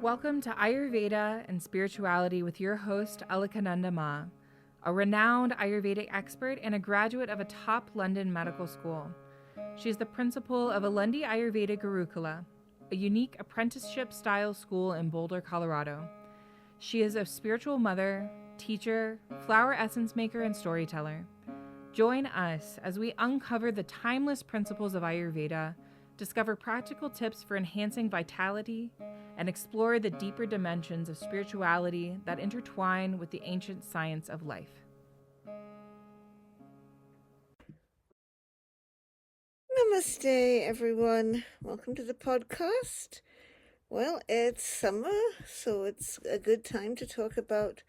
Welcome to Ayurveda and Spirituality with your host, Alakananda Ma, a renowned Ayurvedic expert and a graduate of a top London medical school. She is the principal of Alundi Ayurveda Gurukula, a unique apprenticeship-style school in Boulder, Colorado. She is a spiritual mother, teacher, flower essence maker, and storyteller. Join us as we uncover the timeless principles of Ayurveda, discover practical tips for enhancing vitality, and explore the deeper dimensions of spirituality that intertwine with the ancient science of life. Namaste, everyone. Welcome to the podcast. Well, it's summer, so it's a good time to talk about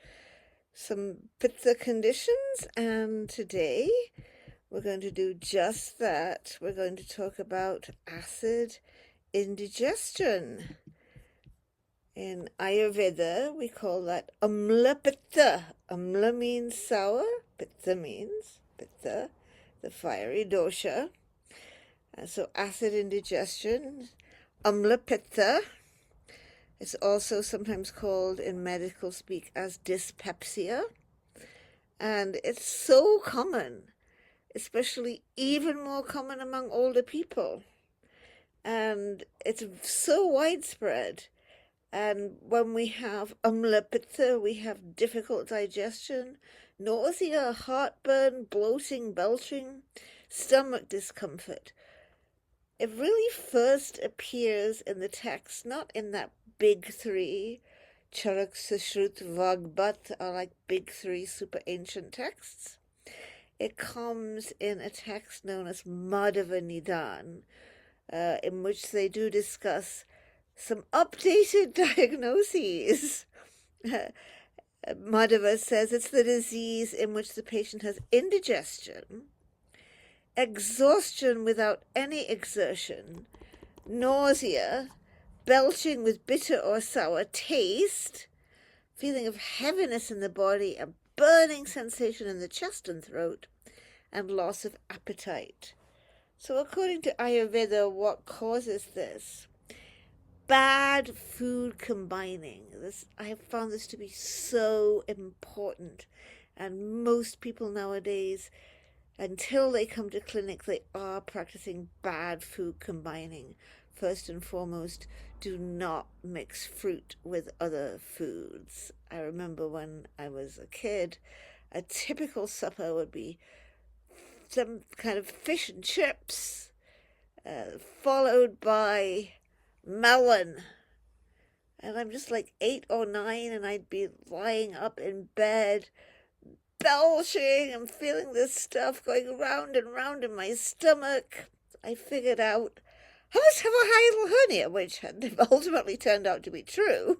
some pitta conditions, and today we're going to do just that. We're going to talk about acid indigestion. In Ayurveda, we call that Amlapitta. Amla means sour, pitta means pitta, the fiery dosha. So acid indigestion, Amlapitta. It's also sometimes called in medical speak as dyspepsia. And it's so common, especially even more common among older people. And it's so widespread. And when we have Amlapitta, we have difficult digestion, nausea, heartburn, bloating, belching, stomach discomfort. It really first appears in the text, not in that big three. Charak, Sushrut, Vagbat are like big three super ancient texts. It comes in a text known as Madhava Nidan, in which they do discuss some updated diagnoses. Madhava says it's the disease in which the patient has indigestion, exhaustion without any exertion, nausea, belching with bitter or sour taste, feeling of heaviness in the body, a burning sensation in the chest and throat, and loss of appetite. So according to Ayurveda, what causes this? Bad food combining. I have found this to be so important, and most people nowadays, until they come to clinic, they are practicing bad food combining. First and foremost, do not mix fruit with other foods. I remember when I was a kid, a typical supper would be some kind of fish and chips, followed by melon. And I'm just like 8 or 9, and I'd be lying up in bed belching and feeling this stuff going round and round in my stomach. I figured out I must have a hiatal hernia, which ultimately turned out to be true.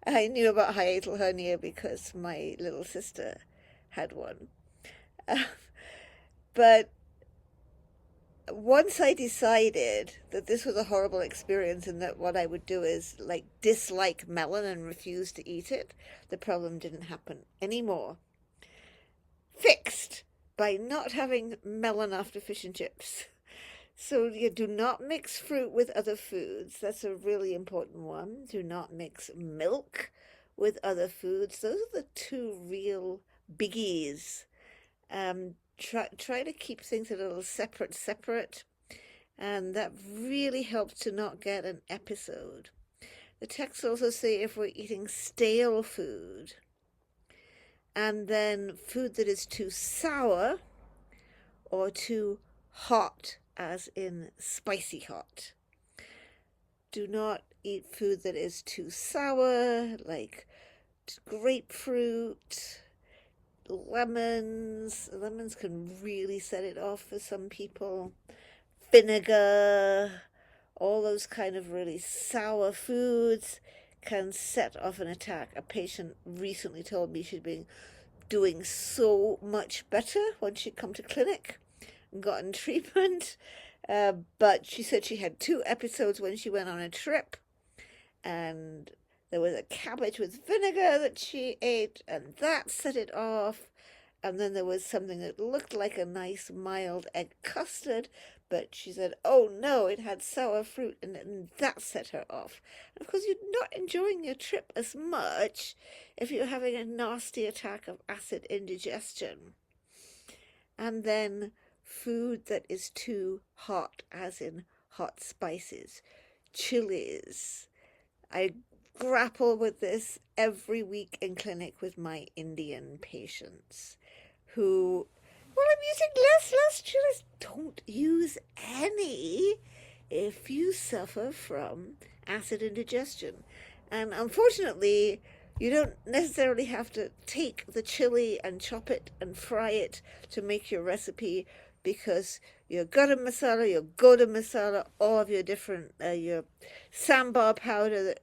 I knew about hiatal hernia because my little sister had one. But once I decided that this was a horrible experience and that what I would do is dislike melon and refuse to eat it, the problem didn't happen anymore. Fixed by not having melon after fish and chips. So you do not mix fruit with other foods. That's a really important one. Do not mix milk with other foods. Those are the two real biggies. Try to keep things a little separate, and that really helps to not get an episode. The texts also say if we're eating stale food, and then food that is too sour or too hot, as in spicy hot. Do not eat food that is too sour, like grapefruit, lemons. Lemons can really set it off for some people. Vinegar, all those kind of really sour foods can set off an attack. A patient recently told me she'd been doing so much better when she'd come to clinic and gotten treatment. But she said she had 2 episodes when she went on a trip, and there was a cabbage with vinegar that she ate, and that set it off. And then there was something that looked like a nice mild egg custard, but she said, oh no, it had sour fruit, and that set her off. And of course, you're not enjoying your trip as much if you're having a nasty attack of acid indigestion. And then food that is too hot, as in hot spices, chilies. I grapple with this every week in clinic with my Indian patients who, well, I'm using less chilies. Don't use any if you suffer from acid indigestion. And unfortunately, you don't necessarily have to take the chili and chop it and fry it to make your recipe, because your garam masala, your goda masala, all of your different, your sambar powder,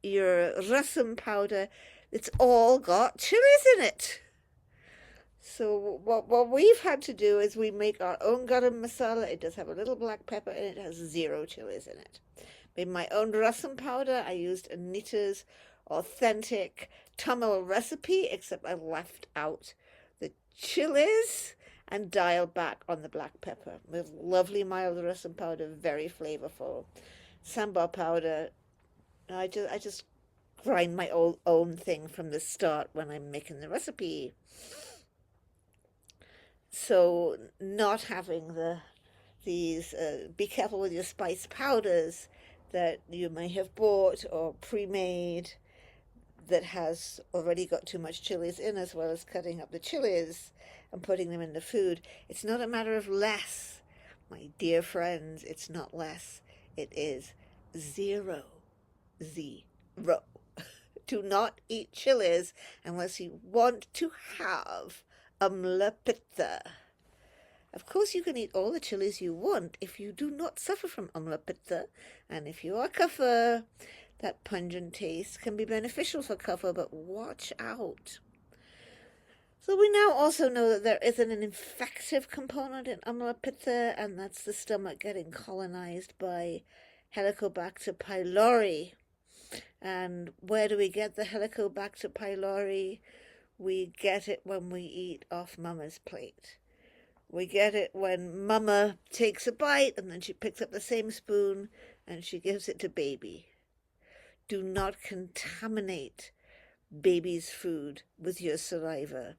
your rasam powder, it's all got chilies in it. So what we've had to do is we make our own garam masala. It does have a little black pepper and it has 0 chilies in it. Made my own rasam powder. I used Anita's authentic Tamil recipe, except I left out the chilies and dialed back on the black pepper. With lovely mild rasam powder, very flavorful. Sambar powder, I just grind my own thing from the start when I'm making the recipe. So not having these, be careful with your spice powders that you may have bought or pre-made that has already got too much chilies in, as well as cutting up the chilies and putting them in the food. It's not a matter of less, my dear friends. It's not less. It is 0. Do not eat chilies unless you want to have Amlapitta. Of course, you can eat all the chilies you want if you do not suffer from Amlapitta, and if you are kapha, that pungent taste can be beneficial for kapha, but watch out. So we now also know that there is an infective component in Amlapitta, and that's the stomach getting colonized by Helicobacter pylori. And where do we get the Helicobacter pylori? We get it when we eat off Mama's plate. We get it when Mama takes a bite and then she picks up the same spoon and she gives it to baby. Do not contaminate baby's food with your saliva.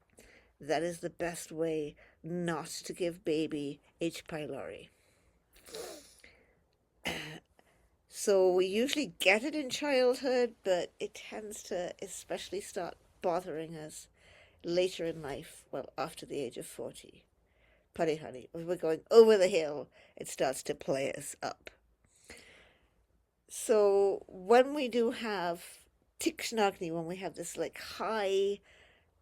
That is the best way not to give baby H. pylori. So we usually get it in childhood, but it tends to especially start bothering us later in life, well, after the age of 40. Putty honey, as we're going over the hill, it starts to play us up. So when we do have Tikshnagni, when we have this like high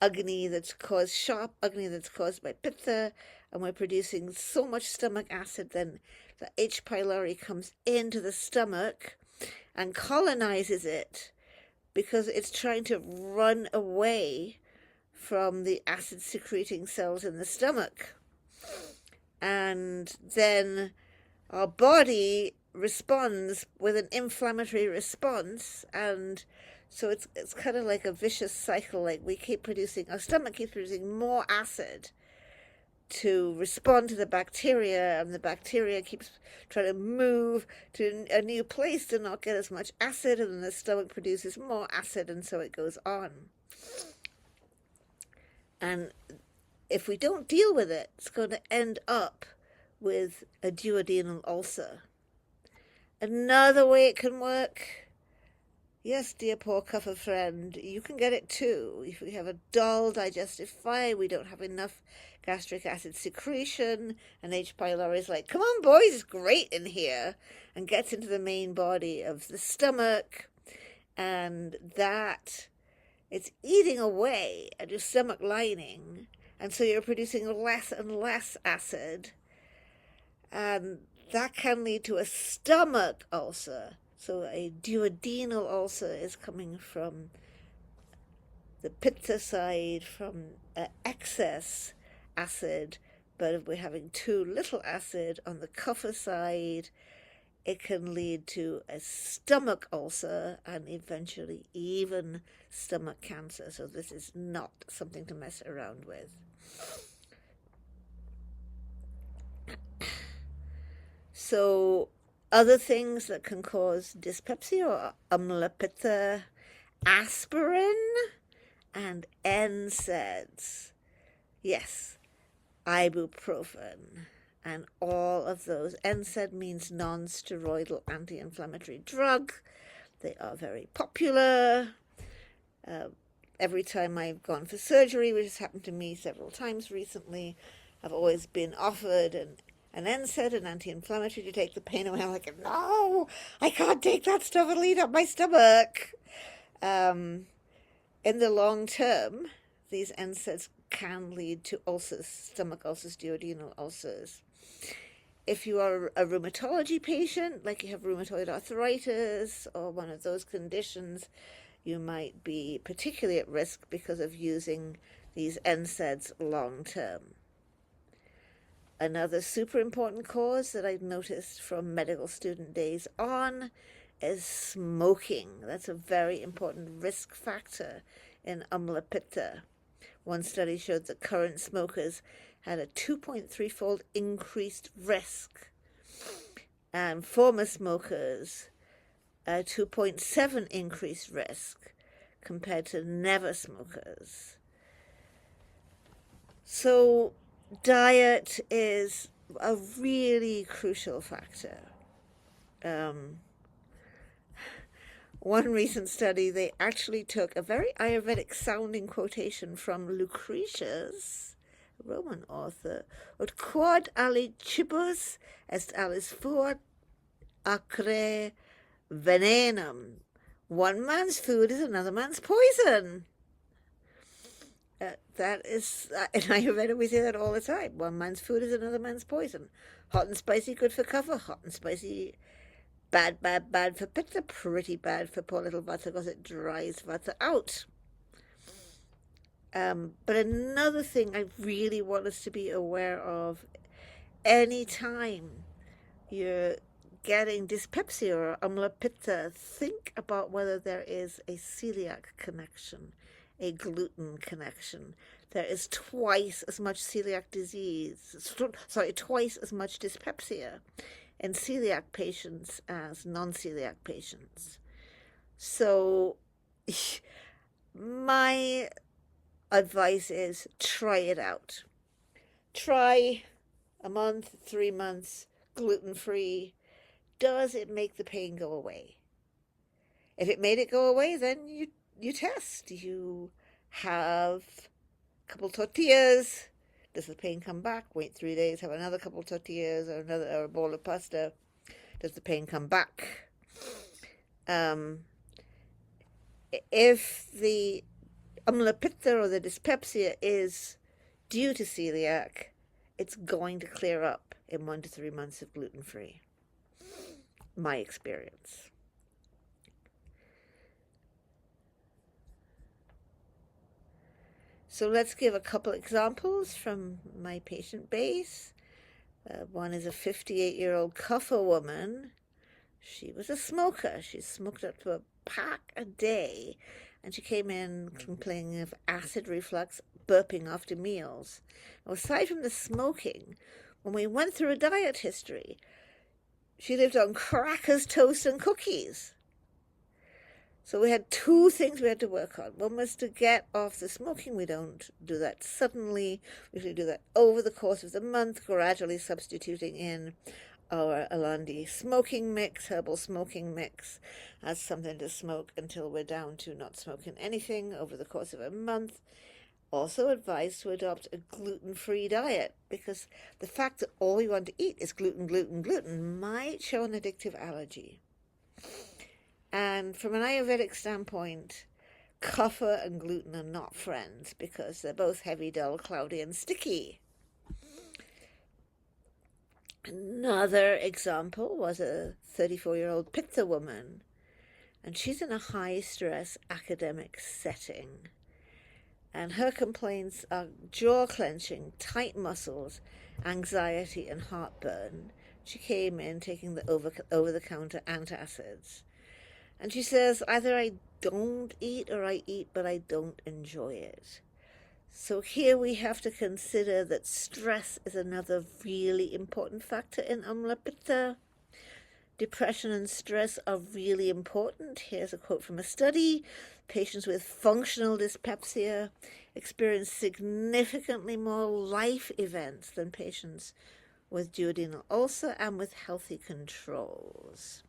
agni that's caused, sharp agni that's caused by pitta, and we're producing so much stomach acid, then the H. pylori comes into the stomach and colonizes it because it's trying to run away from the acid secreting cells in the stomach. And then our body responds with an inflammatory response, and so it's kind of like a vicious cycle. Like our stomach keeps producing more acid to respond to the bacteria, and the bacteria keeps trying to move to a new place to not get as much acid, and then the stomach produces more acid, and so it goes on. And if we don't deal with it, it's going to end up with a duodenal ulcer. Another way it can work, yes, dear poor kapha friend, you can get it too. If we have a dull digestive fire, we don't have enough gastric acid secretion, and H. pylori is like, come on boys, it's great in here, and gets into the main body of the stomach, and that it's eating away at your stomach lining, and so you're producing less and less acid, and that can lead to a stomach ulcer. So a duodenal ulcer is coming from the pitta side, from excess acid, but if we're having too little acid on the kapha side, it can lead to a stomach ulcer and eventually even stomach cancer. So this is not something to mess around with. So other things that can cause dyspepsia are Amlapitta, aspirin, and NSAIDs. Yes, ibuprofen. And all of those. NSAID means non-steroidal anti-inflammatory drug. They are very popular. Every time I've gone for surgery, which has happened to me several times recently, I've always been offered an NSAID, an anti-inflammatory, to take the pain away. I'm like, no, I can't take that stuff. It'll eat up my stomach. In the long term, these NSAIDs can lead to ulcers, stomach ulcers, duodenal ulcers. If you are a rheumatology patient, like you have rheumatoid arthritis or one of those conditions, you might be particularly at risk because of using these NSAIDs long term. Another super important cause that I've noticed from medical student days on is smoking. That's a very important risk factor in Amlapitta. One study showed that current smokers had a 2.3-fold increased risk, and former smokers a 2.7 increased risk compared to never smokers. So diet is a really crucial factor. One recent study, they actually took a very Ayurvedic sounding quotation from Lucretius, a Roman author, ut quod alicibus est alis fuit acre venenum. One man's food is another man's poison. That is, in Ayurveda we say that all the time. One man's food is another man's poison. Hot and spicy, good for cover. Hot and spicy, bad for pitta. Pretty bad for poor little vata because it dries vata out. But another thing I really want us to be aware of, any time you're getting dyspepsia or amlapitta, think about whether there is a celiac connection, a gluten connection. There is twice as much celiac disease, twice as much dyspepsia in celiac patients as non-celiac patients. So my advice is try it out. Try a month, 3 months, gluten-free. Does it make the pain go away? If it made it go away, then you test. You have a couple tortillas. Does the pain come back? Wait 3 days, have another couple tortillas or a bowl of pasta. Does the pain come back? If the amlapitta or the dyspepsia is due to celiac, it's going to clear up in 1 to 3 months of gluten-free. My experience. So let's give a couple examples from my patient base. One is a 58-year-old Kaffa woman. She was a smoker. She smoked up to a pack a day, and she came in complaining of acid reflux, burping after meals. Now, aside from the smoking, when we went through a diet history, she lived on crackers, toast, and cookies. So we had 2 things we had to work on. One was to get off the smoking. We don't do that suddenly. We usually do that over the course of the month, gradually substituting in our Alandi smoking mix, herbal smoking mix, as something to smoke until we're down to not smoking anything over the course of a month. Also advised to adopt a gluten-free diet, because the fact that all we want to eat is gluten might show an addictive allergy. And from an Ayurvedic standpoint, kapha and gluten are not friends because they're both heavy, dull, cloudy, and sticky. Another example was a 34-year-old Pitta woman, and she's in a high-stress academic setting. And her complaints are jaw clenching, tight muscles, anxiety, and heartburn. She came in taking the over-the-counter antacids. And she says, either I don't eat or I eat, but I don't enjoy it. So here we have to consider that stress is another really important factor in Amlapitta. Depression and stress are really important. Here's a quote from a study. Patients with functional dyspepsia experience significantly more life events than patients with duodenal ulcer and with healthy controls.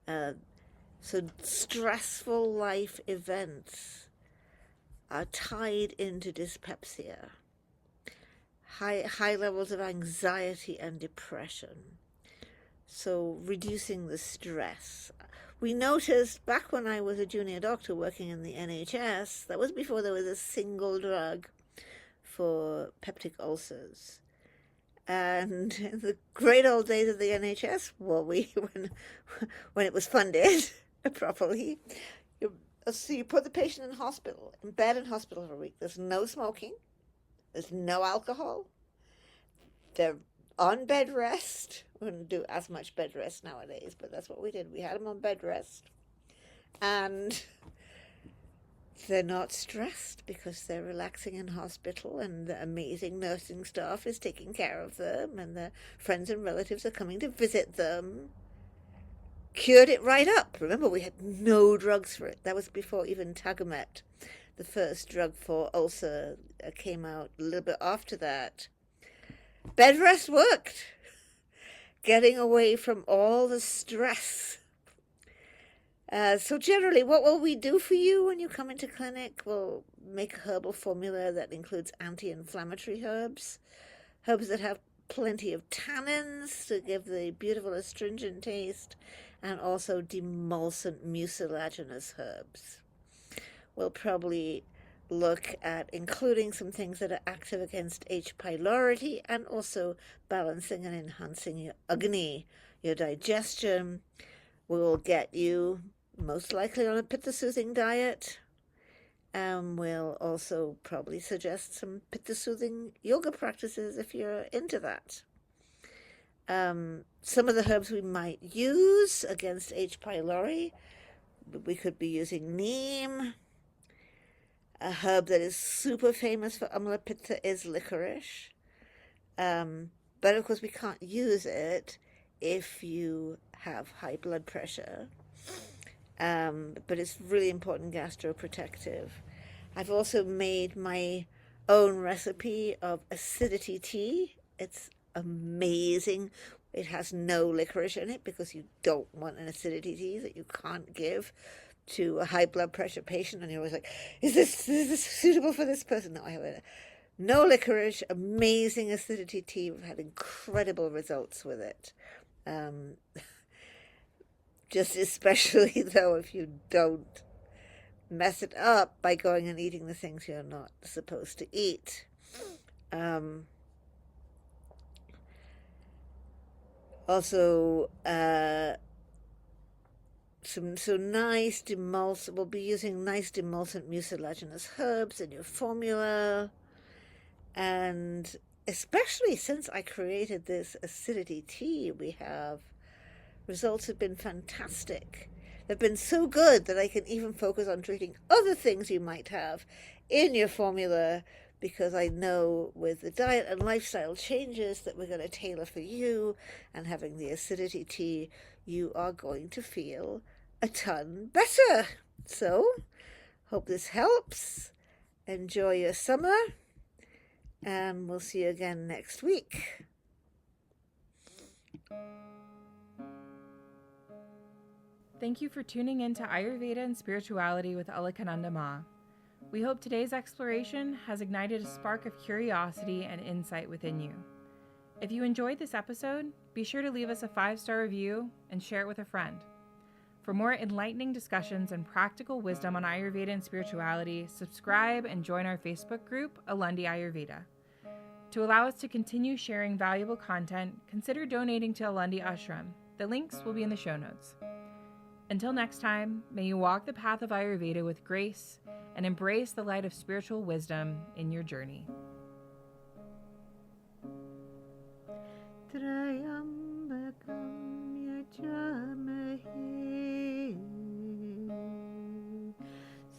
So stressful life events are tied into dyspepsia. High levels of anxiety and depression. So reducing the stress. We noticed back when I was a junior doctor working in the NHS, that was before there was a single drug for peptic ulcers. And in the great old days of the NHS, well, when it was funded properly, so you put the patient in bed in hospital for a week. There's no smoking. There's no alcohol. They're on bed rest. We wouldn't do as much bed rest nowadays, but that's what we did. We had them on bed rest. And they're not stressed because they're relaxing in hospital and the amazing nursing staff is taking care of them and their friends and relatives are coming to visit them. Cured it right up. Remember, we had no drugs for it. That was before even Tagamet. The first drug for ulcer came out a little bit after that. Bed rest worked. Getting away from all the stress. So generally, what will we do for you when you come into clinic? We'll make a herbal formula that includes anti-inflammatory herbs that have plenty of tannins to give the beautiful astringent taste, and also demulcent mucilaginous herbs. We'll probably look at including some things that are active against H. pylori and also balancing and enhancing your Agni, your digestion. We will get you most likely on a pitta-soothing diet. We'll also probably suggest some pitta-soothing yoga practices if you're into that. Some of the herbs we might use against H. pylori, we could be using neem. A herb that is super famous for Amlapitta is licorice. But of course we can't use it if you have high blood pressure. But it's really important gastroprotective. I've also made my own recipe of acidity tea. It's amazing. It has no licorice in it because you don't want an acidity tea that you can't give to a high blood pressure patient. And you're always like, is this suitable for this person? No, I have no licorice, amazing acidity tea. We've had incredible results with it. Just especially, though, if you don't mess it up by going and eating the things you're not supposed to eat. Also, some nice demulcent, we'll be using nice demulcent mucilaginous herbs in your formula. And especially since I created this acidity tea, results have been fantastic. They've been so good that I can even focus on treating other things you might have in your formula, because I know with the diet and lifestyle changes that we're going to tailor for you, and having the acidity tea, you are going to feel a ton better. So, hope this helps. Enjoy your summer, and we'll see you again next week. Thank you for tuning in to Ayurveda and Spirituality with Alakananda Ma. We hope today's exploration has ignited a spark of curiosity and insight within you. If you enjoyed this episode, be sure to leave us a 5-star review and share it with a friend. For more enlightening discussions and practical wisdom on Ayurveda and spirituality, subscribe and join our Facebook group, Alundi Ayurveda. To allow us to continue sharing valuable content, consider donating to Alundi Ashram. The links will be in the show notes. Until next time, may you walk the path of Ayurveda with grace and embrace the light of spiritual wisdom in your journey.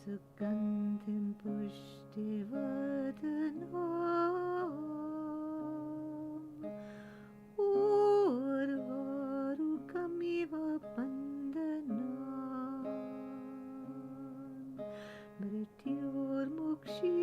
Sugandhim pushtivardanam urvarukamiva bandhanam mrityormukshi